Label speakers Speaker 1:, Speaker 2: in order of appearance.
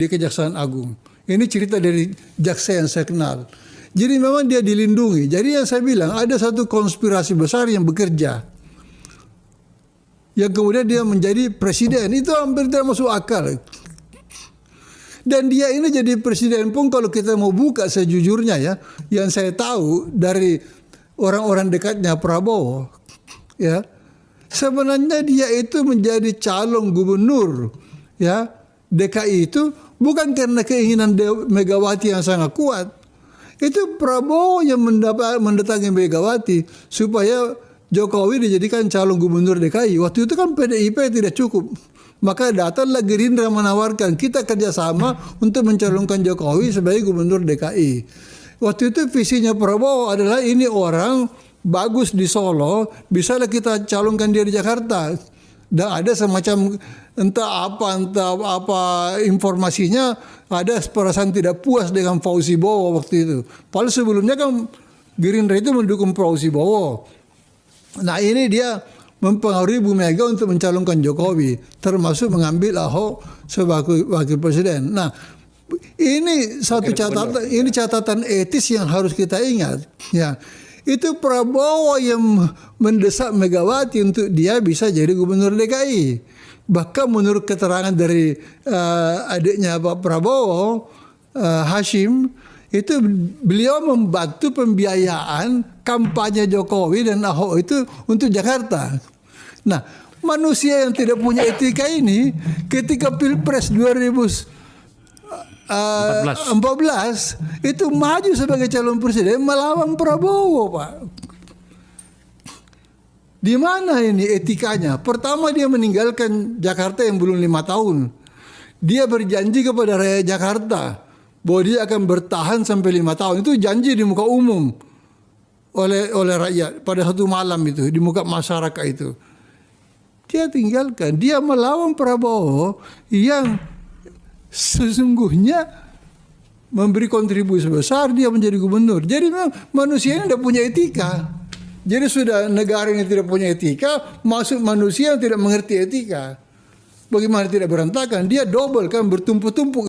Speaker 1: di Kejaksaan Agung. Ini cerita dari jaksa yang saya kenal. Jadi memang dia dilindungi. Jadi yang saya bilang ada satu konspirasi besar yang bekerja. Yang kemudian dia menjadi presiden. Itu hampir tidak masuk akal. Dan dia ini jadi presiden pun kalau kita mau buka sejujurnya ya. Yang saya tahu dari orang-orang dekatnya Prabowo. Ya, sebenarnya dia itu menjadi calon gubernur ya DKI itu bukan karena keinginan Megawati yang sangat kuat. Itu Prabowo yang mendatangi Megawati supaya Jokowi dijadikan calon gubernur DKI. Waktu itu kan PDIP tidak cukup. Maka datanglah Gerindra menawarkan kita kerjasama untuk mencalonkan Jokowi sebagai gubernur DKI. Waktu itu visinya Prabowo adalah ini orang bagus di Solo, bisalah kita calonkan dia di Jakarta. Dan ada semacam entah apa informasinya, ada perasaan tidak puas dengan Fauzi Bowo waktu itu. Padahal sebelumnya kan Gerindra itu mendukung Fauzi Bowo. Nah ini dia mempengaruhi Bu Mega untuk mencalonkan Jokowi, termasuk mengambil Ahok sebagai wakil presiden. Nah ini satu catatan, ini catatan etis yang harus kita ingat. Ya. Itu Prabowo yang mendesak Megawati untuk dia bisa jadi gubernur DKI. Bahkan menurut keterangan dari adiknya Pak Prabowo, Hashim, itu beliau membantu pembiayaan kampanye Jokowi dan Ahok itu untuk Jakarta. Nah, manusia yang tidak punya etika ini ketika Pilpres 2014 itu maju sebagai calon presiden melawan Prabowo, Pak. Di mana ini etikanya? Pertama dia meninggalkan Jakarta yang belum 5 tahun. Dia berjanji kepada rakyat Jakarta bahwa dia akan bertahan sampai 5 tahun. Itu janji di muka umum oleh rakyat pada satu malam itu di muka masyarakat itu. Dia tinggalkan. Dia melawan Prabowo yang sesungguhnya memberi kontribusi besar dia menjadi gubernur. Jadi memang manusia ini tidak punya etika. Jadi sudah negara ini tidak punya etika, masuk manusia yang tidak mengerti etika. Bagaimana tidak berantakan? Dia double kan, bertumpuk-tumpuk.